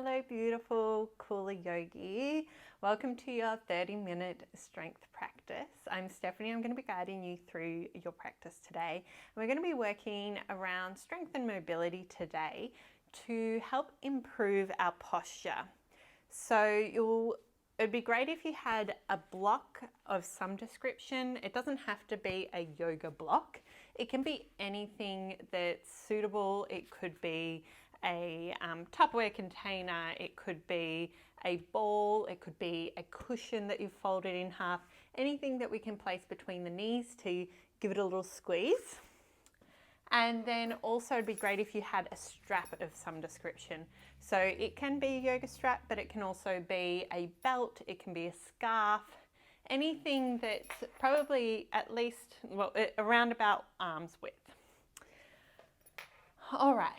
Hello, beautiful Kula Yogi. Welcome to your 30-minute strength practice. I'm Stephanie. I'm going to be guiding you through your practice today. We're going to be working around strength and mobility today to help improve our posture. So it'd be great if you had a block of some description. It doesn't have to be a yoga block. It can be anything that's suitable. It could be a Tupperware container, it could be a ball, it could be a cushion that you've folded in half, anything that we can place between the knees to give it a little squeeze. And then also it'd be great if you had a strap of some description. So it can be a yoga strap, but it can also be a belt, it can be a scarf, anything that's probably at least, around about arm's width. All right.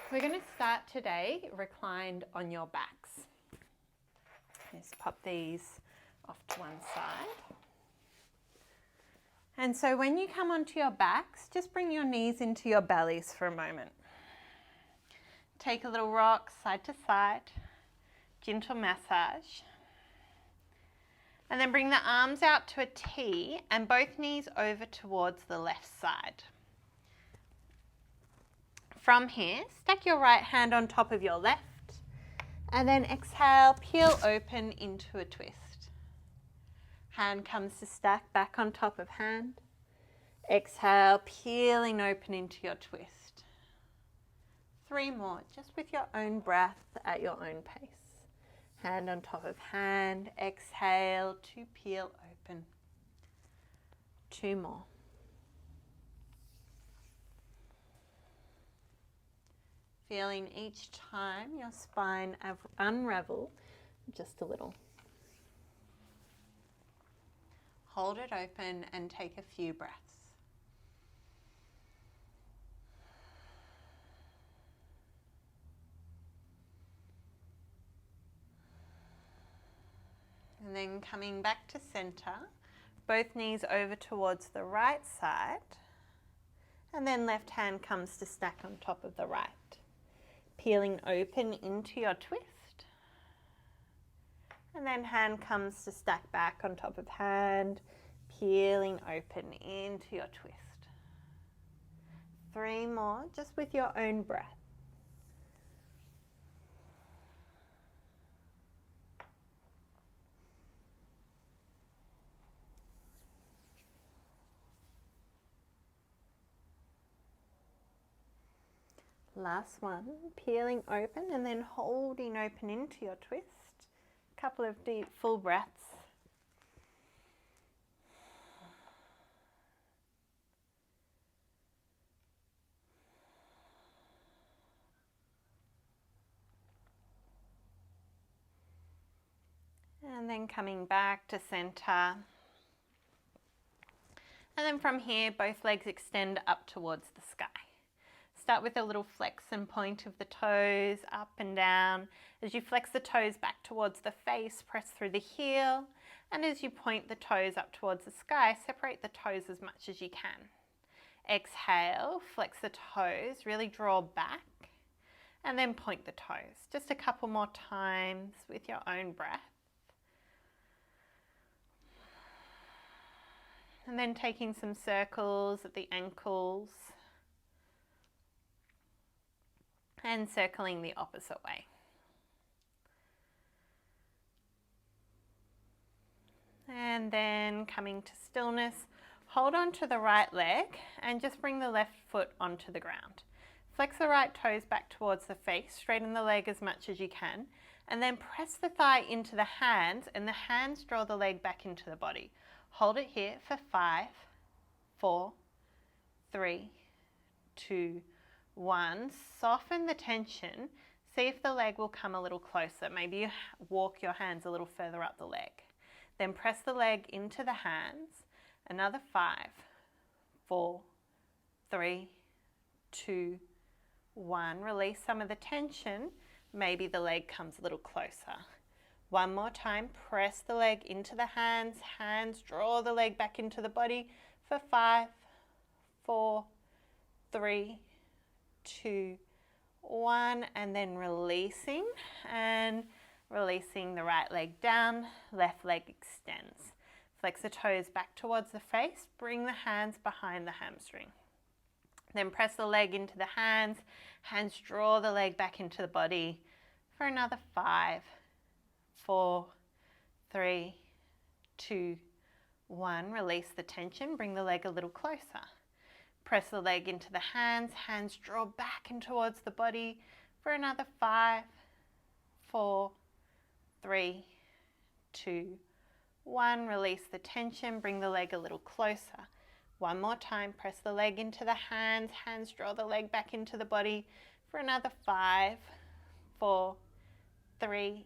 We're going to start today reclined on your backs. Just pop these off to one side. And so when you come onto your backs, just bring your knees into your bellies for a moment. Take a little rock side to side, gentle massage. And then bring the arms out to a T and both knees over towards the left side. From here, stack your right hand on top of your left and then exhale, peel open into a twist. Hand comes to stack back on top of hand. Exhale, peeling open into your twist. 3 more, just with your own breath at your own pace. Hand on top of hand, exhale to peel open. 2 more. Feeling each time your spine unravel just a little. Hold it open and take a few breaths. And then coming back to center, both knees over towards the right side, and then left hand comes to stack on top of the right. Peeling open into your twist, and then hand comes to stack back on top of hand, peeling open into your twist. 3 more, just with your own breath. Last one, peeling open and then holding open into your twist. A couple of deep, full breaths. And then coming back to center. And then from here, both legs extend up towards the sky. Start with a little flex and point of the toes up and down. As you flex the toes back towards the face, press through the heel. And as you point the toes up towards the sky, separate the toes as much as you can. Exhale, flex the toes, really draw back. And then point the toes. Just a couple more times with your own breath. And then taking some circles at the ankles. And circling the opposite way. And then coming to stillness, hold on to the right leg and just bring the left foot onto the ground. Flex the right toes back towards the face, straighten the leg as much as you can, and then press the thigh into the hands and the hands draw the leg back into the body. Hold it here for 5, 4, 3, 2, 1, soften the tension. See if the leg will come a little closer. Maybe you walk your hands a little further up the leg. Then press the leg into the hands. Another 5, 4, 3, 2, 1. Release some of the tension. Maybe the leg comes a little closer. One more time. Press the leg into the hands. Hands draw the leg back into the body for 5, 4, 3, 2, 1, and then releasing, and releasing the right leg down, left leg extends. Flex the toes back towards the face, bring the hands behind the hamstring. Then press the leg into the hands, hands draw the leg back into the body for another 5, 4, 3, 2, 1. Release the tension, bring the leg a little closer. Press the leg into the hands, hands draw back and towards the body for another 5, 4, 3, 2, 1. Release the tension, bring the leg a little closer. One more time, press the leg into the hands, hands draw the leg back into the body for another 5, 4, 3,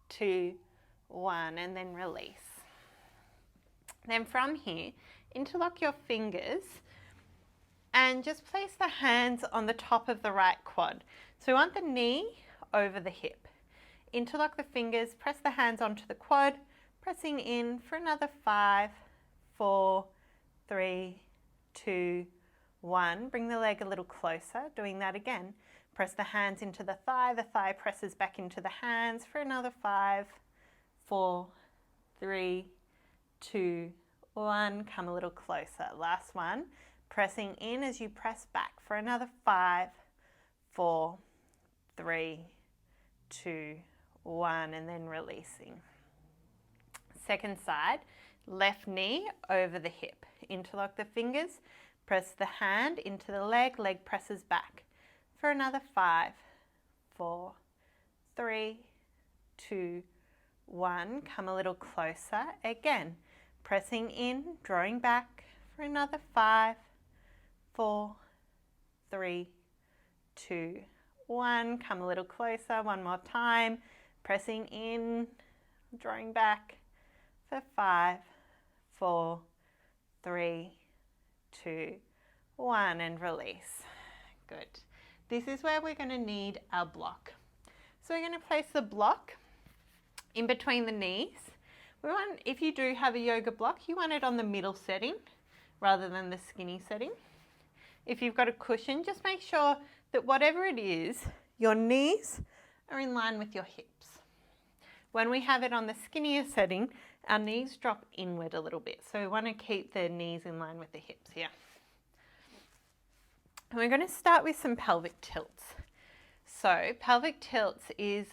2, 1, and then release. Then from here, interlock your fingers and just place the hands on the top of the right quad. So we want the knee over the hip. Interlock the fingers, press the hands onto the quad, pressing in for another 5, 4, 3, 2, 1. Bring the leg a little closer, doing that again. Press the hands into the thigh presses back into the hands for another 5, 4, 3, 2, 1. Come a little closer. Last one. Pressing in as you press back for another 5, 4, 3, 2, 1, and then releasing. Second side, left knee over the hip. Interlock the fingers, press the hand into the leg, leg presses back for another 5, 4, 3, 2, 1. Come a little closer. Again, pressing in, drawing back for another 5, 4, 3, 2, 1. Come a little closer. One more time. Pressing in, drawing back for 5, 4, 3, 2, 1, and release. Good. This is where we're going to need our block. So we're going to place the block in between the knees. We want, if you do have a yoga block, you want it on the middle setting rather than the skinny setting. If you've got a cushion, just make sure that whatever it is, your knees are in line with your hips. When we have it on the skinnier setting, our knees drop inward a little bit. So we want to keep the knees in line with the hips here. And we're going to start with some pelvic tilts. So pelvic tilts is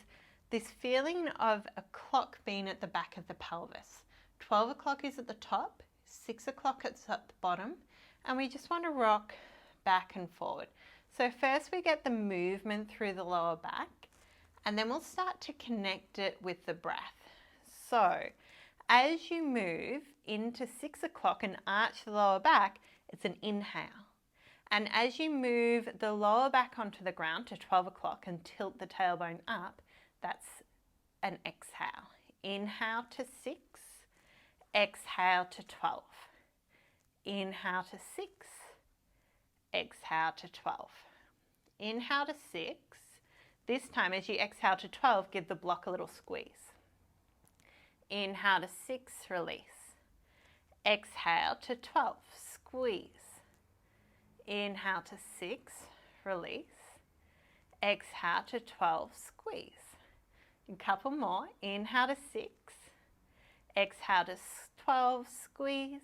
this feeling of a clock being at the back of the pelvis. 12 o'clock is at the top, 6 o'clock is at the bottom, and we just want to rock back and forward. So first we get the movement through the lower back, and then we'll start to connect it with the breath. So as you move into 6 o'clock and arch the lower back, it's an inhale. And as you move the lower back onto the ground to 12 o'clock and tilt the tailbone up, that's an exhale. Inhale to 6, exhale to 12. Inhale to 6, exhale to 12. Inhale to 6. This time as you exhale to 12, give the block a little squeeze. Inhale to 6, release. Exhale to 12, squeeze. Inhale to 6, release. Exhale to 12, squeeze. A couple more. Inhale to 6, exhale to 12, squeeze.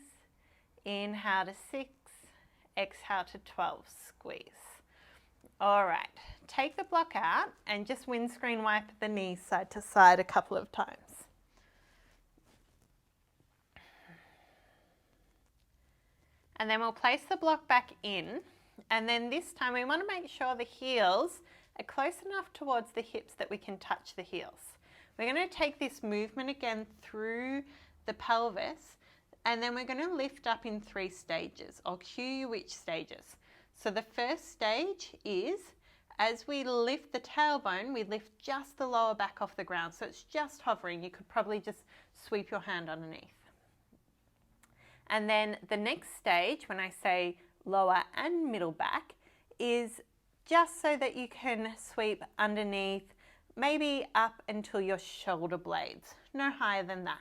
Inhale to 6, exhale to 12, squeeze. All right, take the block out and just windscreen wipe the knees side to side a couple of times. And then we'll place the block back in, and then this time we want to make sure the heels are close enough towards the hips that we can touch the heels. We're going to take this movement again through the pelvis, and then we're going to lift up in 3 stages. I'll cue you which stages. So the first stage is, as we lift the tailbone, we lift just the lower back off the ground. So it's just hovering. You could probably just sweep your hand underneath. And then the next stage, when I say lower and middle back, is just so that you can sweep underneath, maybe up until your shoulder blades, no higher than that.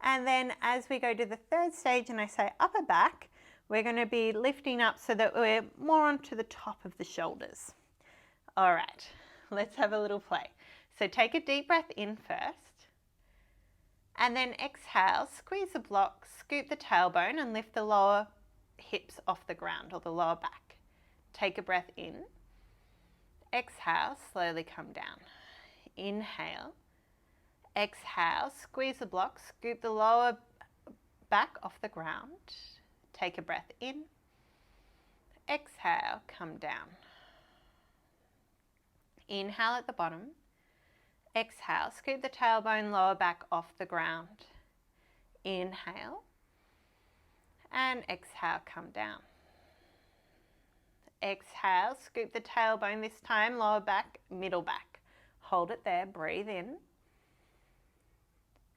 And then as we go to the third stage and I say upper back, we're going to be lifting up so that we're more onto the top of the shoulders. All right, let's have a little play. So take a deep breath in first, and then exhale, squeeze the block, scoop the tailbone and lift the lower hips off the ground or the lower back. Take a breath in, exhale, slowly come down. Inhale, exhale, squeeze the block, scoop the lower back off the ground. Take a breath in, exhale, come down. Inhale at the bottom, exhale, scoop the tailbone, lower back off the ground. Inhale, and exhale, come down. Exhale, scoop the tailbone this time, lower back, middle back. Hold it there, breathe in.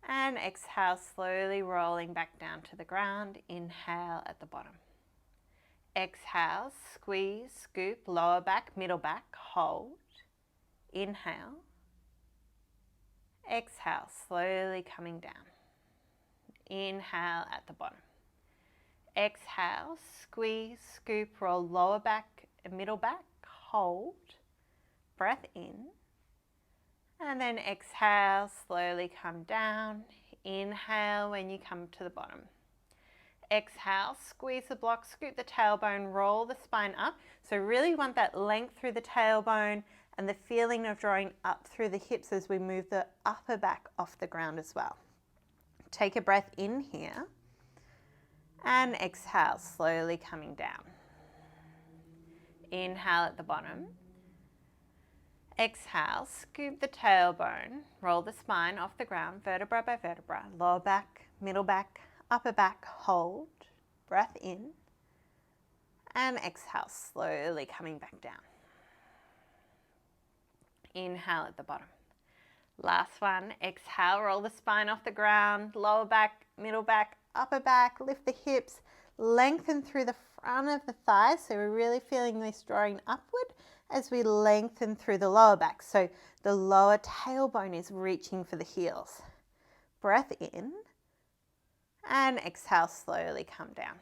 And exhale, slowly rolling back down to the ground. Inhale at the bottom. Exhale, squeeze, scoop, lower back, middle back, hold. Inhale. Exhale, slowly coming down. Inhale at the bottom. Exhale, squeeze, scoop, roll lower back, middle back, hold. Breath in. And then exhale, slowly come down. Inhale when you come to the bottom. Exhale, squeeze the block, scoop the tailbone, roll the spine up. So really want that length through the tailbone and the feeling of drawing up through the hips as we move the upper back off the ground as well. Take a breath in here and exhale, slowly coming down. Inhale at the bottom. Exhale, scoop the tailbone, roll the spine off the ground, vertebra by vertebra, lower back, middle back, upper back, hold, breath in, and exhale, slowly coming back down. Inhale at the bottom. Last one, exhale, roll the spine off the ground, lower back, middle back, upper back, lift the hips, lengthen through the front of the thighs. So we're really feeling this drawing upward as we lengthen through the lower back. So the lower tailbone is reaching for the heels. Breath in and exhale, slowly come down.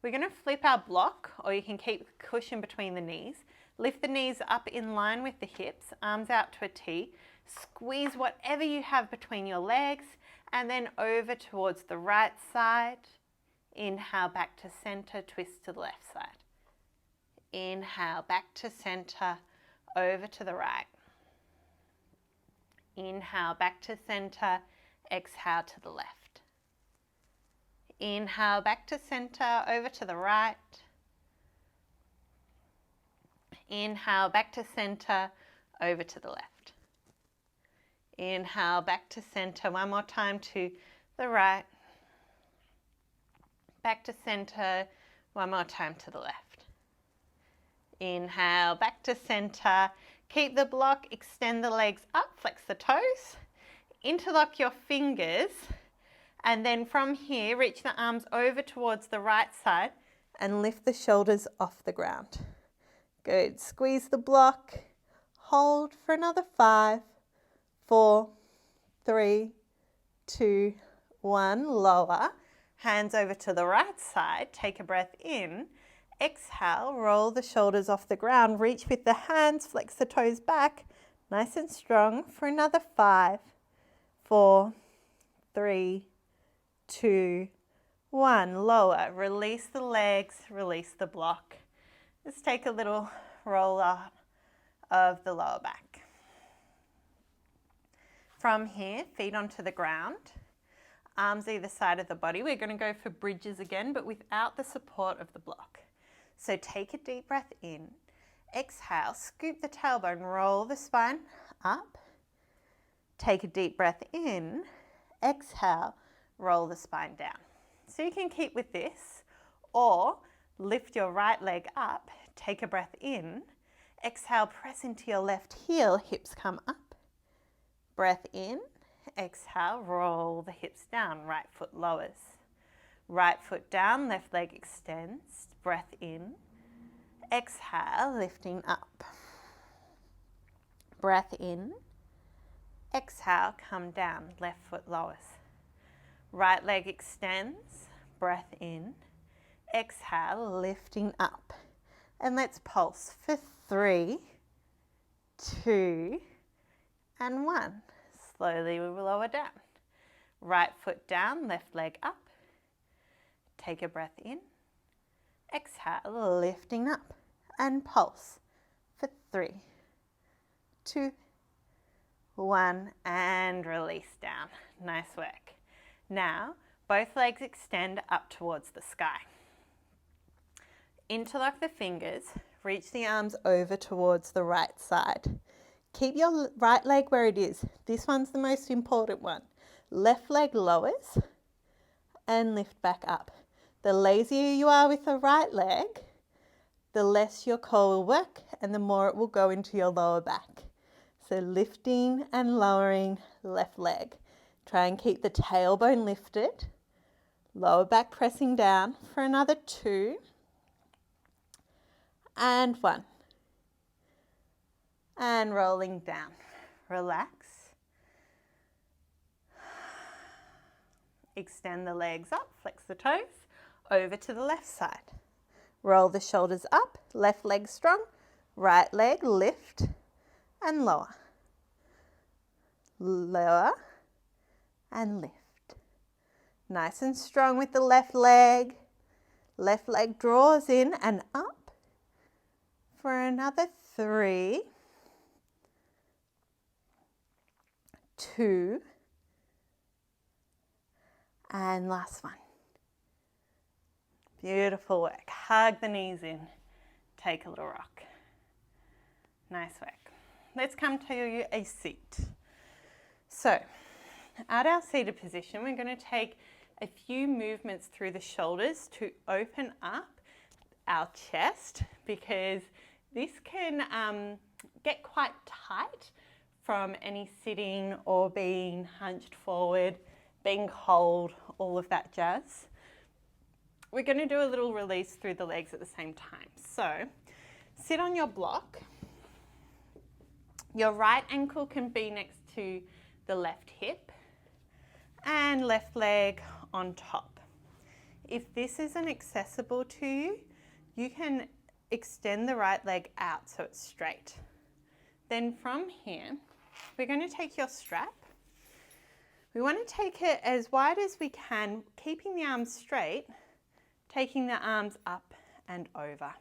We're going to flip our block, or you can keep the cushion between the knees. Lift the knees up in line with the hips, arms out to a T. Squeeze whatever you have between your legs and then over towards the right side. Inhale back to center, twist to the left side. Inhale back to center, over to the right. Inhale back to center, exhale to the left. Inhale back to center, over to the right. Inhale back to center, over to the left. Inhale back to center, one more time to the right. Back to center, one more time to the left. Inhale back to center, keep the block, extend the legs up, flex the toes, interlock your fingers, and then from here reach the arms over towards the right side and lift the shoulders off the ground. Good. Squeeze the block, hold for another 5, 4, 3, 2, 1, lower. Hands over to the right side, take a breath in. Exhale, roll the shoulders off the ground, reach with the hands, flex the toes back, nice and strong for another 5, 4, 3, 2, 1, lower. Release the legs, release the block. Let's take a little roll up of the lower back. From here, feet onto the ground, arms either side of the body. We're going to go for bridges again, but without the support of the block. So take a deep breath in, exhale, scoop the tailbone, roll the spine up. Take a deep breath in, exhale, roll the spine down. So you can keep with this, or lift your right leg up, take a breath in, exhale, press into your left heel, hips come up. Breath in, exhale, roll the hips down, right foot lowers. Right foot down, left leg extends, breath in, exhale, lifting up. Breath in, exhale, come down, left foot lowers. Right leg extends, breath in, exhale, lifting up. And let's pulse for 3, 2, and 1. Slowly we will lower down. Right foot down, left leg up. Take a breath in. Exhale, lifting up and pulse for 3, 2, 1, and release down. Nice work. Now, both legs extend up towards the sky. Interlock the fingers, reach the arms over towards the right side. Keep your right leg where it is. This one's the most important one. Left leg lowers and lift back up. The lazier you are with the right leg, the less your core will work and the more it will go into your lower back. So lifting and lowering left leg. Try and keep the tailbone lifted. Lower back pressing down for another 2 and 1. And rolling down. Relax. Extend the legs up, flex the toes, over to the left side. Roll the shoulders up, left leg strong, right leg lift and lower. Lower and lift. Nice and strong with the left leg. Left leg draws in and up for another 3, 2, and last one. Beautiful work. Hug the knees in. Take a little rock. Nice work. Let's come to a seat. So, at our seated position, we're going to take a few movements through the shoulders to open up our chest, because this can get quite tight from any sitting or being hunched forward, being cold, all of that jazz. We're going to do a little release through the legs at the same time. So, sit on your block. Your right ankle can be next to the left hip and left leg on top. If this isn't accessible to you, you can extend the right leg out so it's straight. Then from here, we're going to take your strap. We want to take it as wide as we can, keeping the arms straight, taking the arms up and over.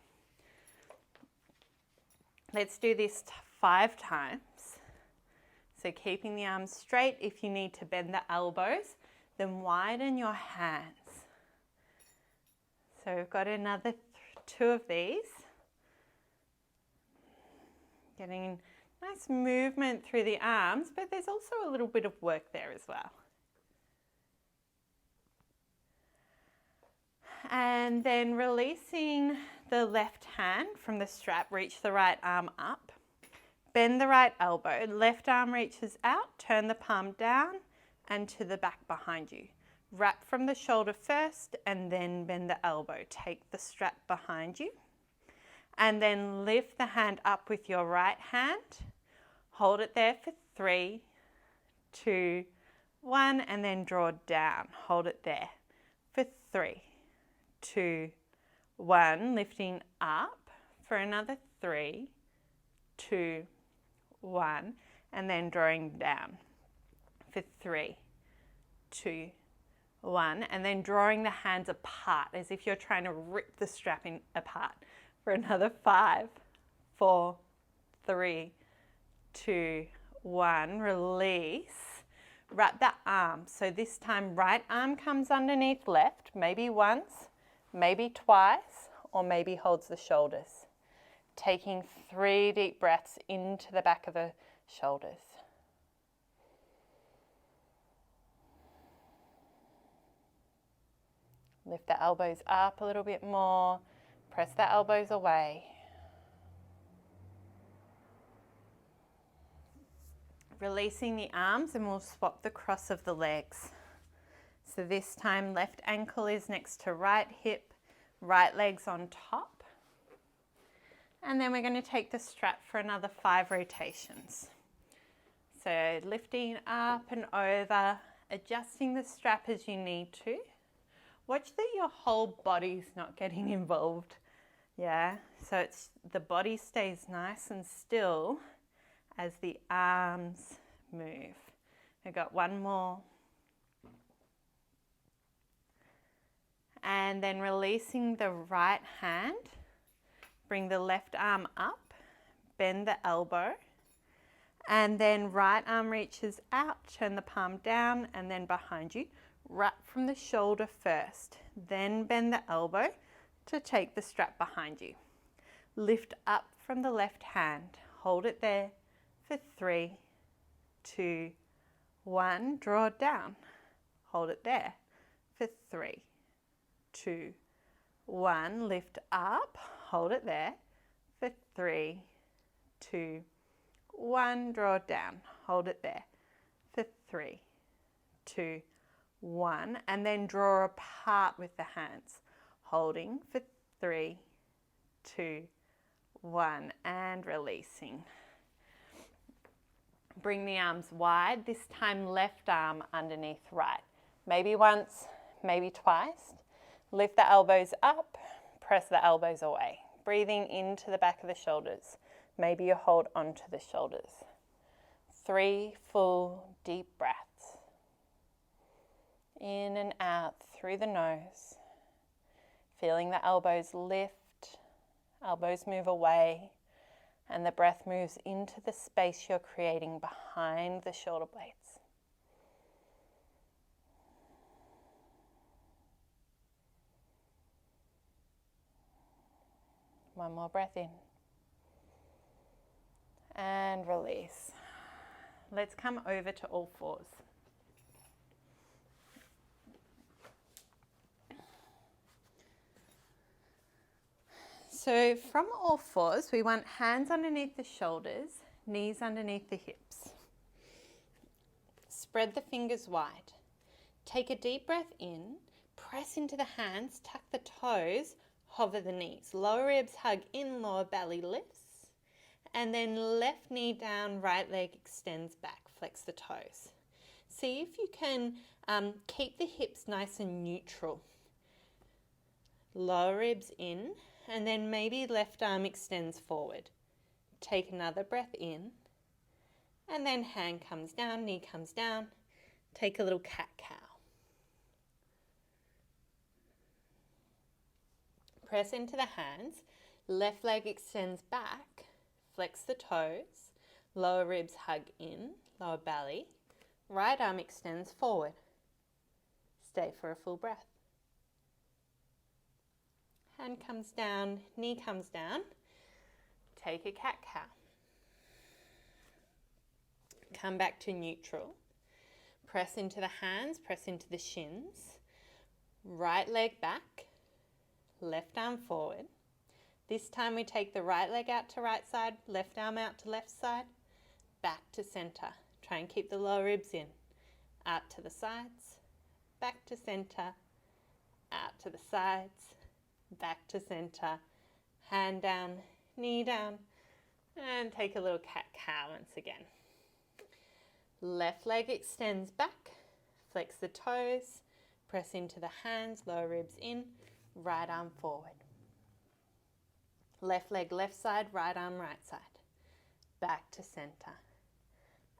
Let's do this 5 times. So keeping the arms straight. If you need to bend the elbows, then widen your hands. So we've got another 2 of these. Getting nice movement through the arms, but there's also a little bit of work there as well. And then releasing the left hand from the strap, reach the right arm up. Bend the right elbow, left arm reaches out, turn the palm down and to the back behind you. Wrap from the shoulder first and then bend the elbow. Take the strap behind you and then lift the hand up with your right hand. Hold it there for 3, 2, 1 and then draw down. Hold it there for 3, 2, 1. Lifting up for another 3, 2, 1 and then drawing down for 3, 2, 1 and then drawing the hands apart as if you're trying to rip the strap apart for another 5, 4, 3, 2, 1. Release. Wrap the arm. So this time right arm comes underneath left, maybe once, maybe twice, or maybe holds the shoulders. Taking 3 deep breaths into the back of the shoulders. Lift the elbows up a little bit more. Press the elbows away. Releasing the arms and we'll swap the cross of the legs. So this time left ankle is next to right hip, right leg's on top. And then we're going to take the strap for another 5 rotations. So lifting up and over, adjusting the strap as you need to. Watch that your whole body's not getting involved. Yeah, so the body stays nice and still as the arms move. I've got one more. And then releasing the right hand, bring the left arm up, bend the elbow, and then right arm reaches out, turn the palm down and then behind you. Wrap from the shoulder first, then bend the elbow to take the strap behind you. Lift up from the left hand, hold it there for 3, 2, 1, draw it down, hold it there for 3, 2, 1, lift up, hold it there for 3, 2, 1, draw it down, hold it there for 3, 2, 1, and then draw apart with the hands, holding for 3, 2, 1, and releasing. Bring the arms wide, this time left arm underneath right. Maybe once, maybe twice. Lift the elbows up, press the elbows away. Breathing into the back of the shoulders. Maybe you hold onto the shoulders. 3 full deep breaths. In and out through the nose. Feeling the elbows lift, elbows move away, and the breath moves into the space you're creating behind the shoulder blades. One more breath in. And release. Let's come over to all fours. So from all fours, we want hands underneath the shoulders, knees underneath the hips. Spread the fingers wide. Take a deep breath in, press into the hands, tuck the toes, hover the knees. Lower ribs hug in, lower belly lifts. And then left knee down, right leg extends back, flex the toes. See if you can keep the hips nice and neutral. Lower ribs in, and then maybe left arm extends forward. Take another breath in, and then hand comes down, knee comes down. Take a little cat-cow. Press into the hands, left leg extends back, flex the toes, lower ribs hug in, lower belly, right arm extends forward. Stay for a full breath. Hand comes down, knee comes down, take a cat-cow. Come back to neutral. Press into the hands, press into the shins, right leg back, left arm forward. This time we take the right leg out to right side, left arm out to left side, back to center. Try and keep the lower ribs in. Out to the sides, back to center, out to the sides, back to center, hand down, knee down, and take a little cat-cow once again. Left leg extends back, flex the toes, press into the hands, lower ribs in, right arm forward. Left leg left side, right arm right side. Back to center.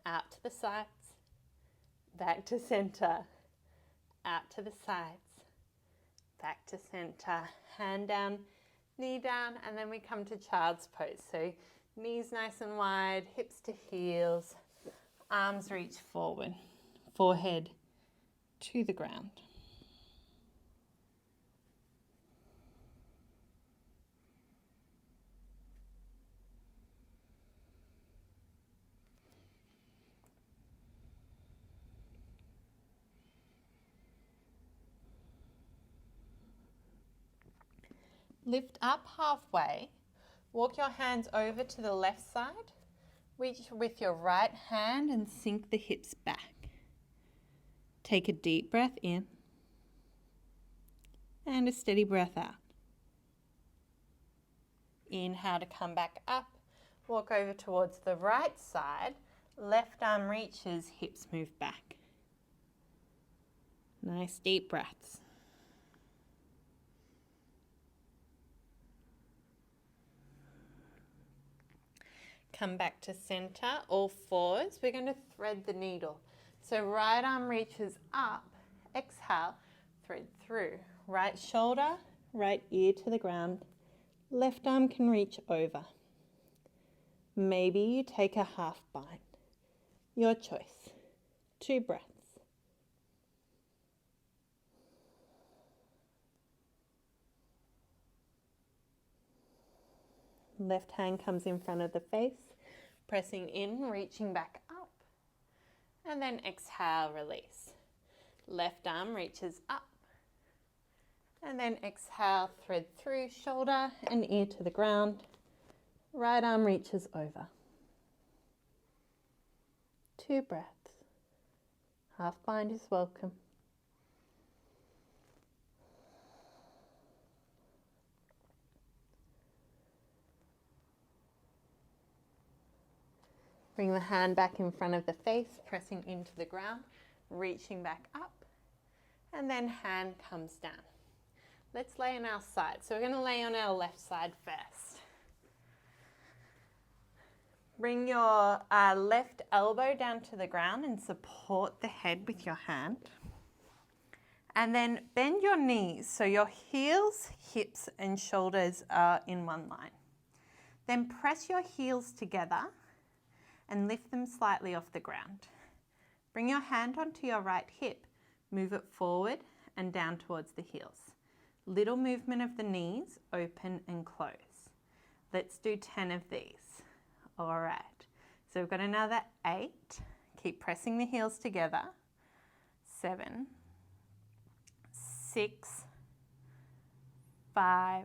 Out to the sides, back to center. Out to the sides, back to center. Hand down, knee down, and then we come to child's pose. So knees nice and wide, hips to heels, arms reach forward, forehead to the ground. Lift up halfway, walk your hands over to the left side, reach with your right hand and sink the hips back. Take a deep breath in and a steady breath out. Inhale to come back up, walk over towards the right side, left arm reaches, hips move back. Nice deep breaths. Come back to center, all fours. We're going to thread the needle. So right arm reaches up, exhale, thread through. Right shoulder, right ear to the ground. Left arm can reach over. Maybe you take a half bind. Your choice. 2 breaths. Left hand comes in front of the face, pressing in, reaching back up. And then exhale, release. Left arm reaches up. And then exhale, thread through, shoulder and ear to the ground. Right arm reaches over. 2 breaths. Half bind is welcome. Bring the hand back in front of the face, pressing into the ground, reaching back up, and then hand comes down. Let's lay on our side. So we're going to lay on our left side first. Bring your left elbow down to the ground and support the head with your hand. And then bend your knees so your heels, hips and shoulders are in one line. Then press your heels together and lift them slightly off the ground. Bring your hand onto your right hip, move it forward and down towards the heels. Little movement of the knees, open and close. Let's do 10 of these. All right, so we've got another 8. Keep pressing the heels together. 7, 6, 5,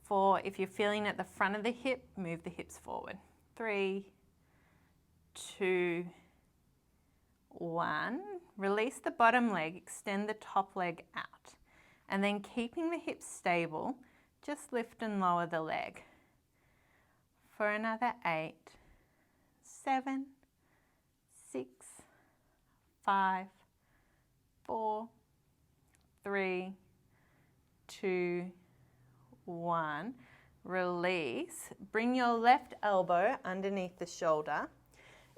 4. If you're feeling at the front of the hip, move the hips forward. 3, 2, 1. Release the bottom leg, extend the top leg out. And then keeping the hips stable, just lift and lower the leg. For another 8, 7, 6, 5, 4, 3, 2, 1. Release. Bring your left elbow underneath the shoulder.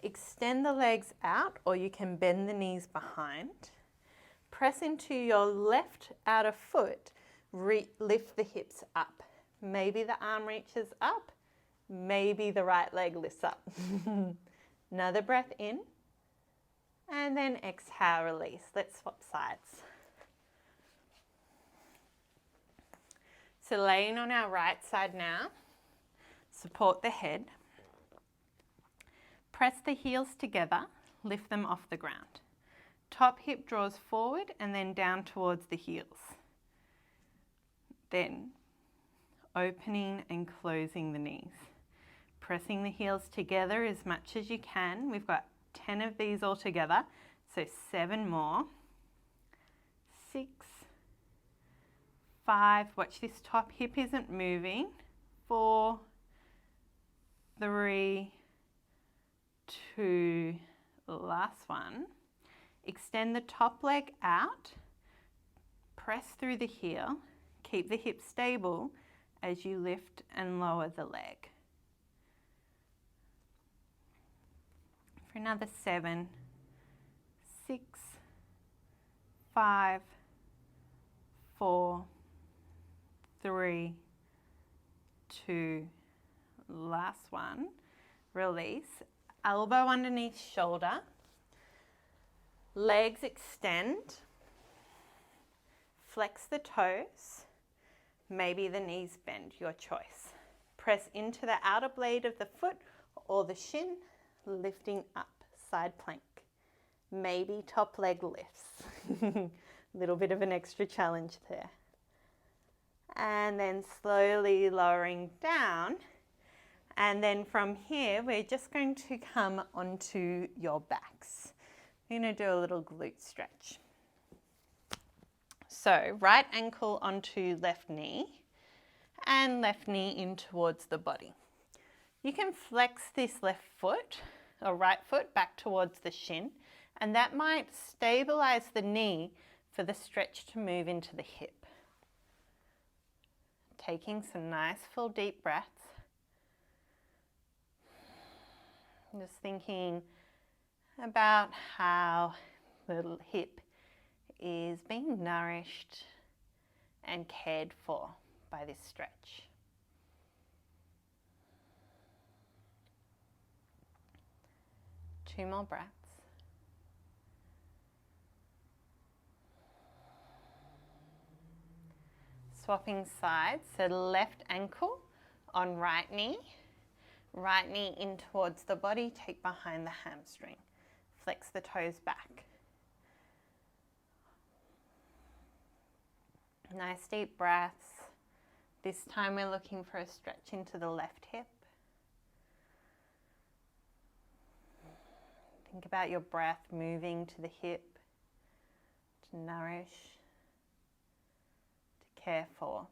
Extend the legs out, or you can bend the knees behind. Press into your left outer foot. Lift the hips up. Maybe the arm reaches up. Maybe the right leg lifts up. Another breath in. And then exhale, release. Let's swap sides. So laying on our right side now, support the head. Press the heels together, lift them off the ground. Top hip draws forward and then down towards the heels. Then opening and closing the knees. Pressing the heels together as much as you can. We've got 10 of these all together, so 7 more. 6, 5, watch this top hip isn't moving. 4, 3, 2, last one. Extend the top leg out, press through the heel, keep the hip stable as you lift and lower the leg. For another 7, 6, 5, 4, 3, 2, last one. Release. Elbow underneath shoulder. Legs extend. Flex the toes. Maybe the knees bend, your choice. Press into the outer blade of the foot or the shin, lifting up, side plank. Maybe top leg lifts. Little bit of an extra challenge there. And then slowly lowering down. And then from here, we're just going to come onto your backs. We're going to do a little glute stretch. So right ankle onto left knee and left knee in towards the body. You can flex this left foot or right foot back towards the shin, and that might stabilize the knee for the stretch to move into the hip. Taking some nice full deep breaths. Just thinking about how the hip is being nourished and cared for by this stretch. Two more breaths. Swapping sides, so left ankle on right knee in towards the body, take behind the hamstring. Flex the toes back. Nice deep breaths. This time we're looking for a stretch into the left hip. Think about your breath moving to the hip to nourish, to care for.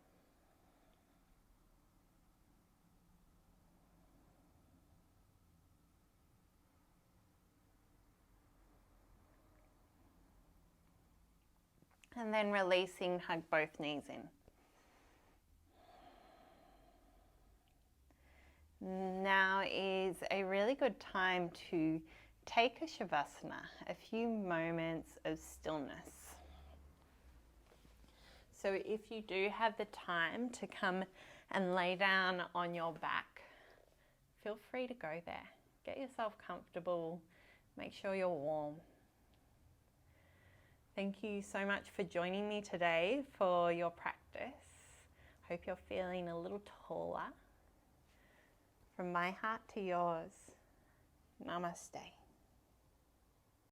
And then releasing, hug both knees in. Now is a really good time to take a Shavasana, a few moments of stillness. So if you do have the time to come and lay down on your back, feel free to go there. Get yourself comfortable, make sure you're warm. Thank you so much for joining me today for your practice. Hope you're feeling a little taller. From my heart to yours, namaste.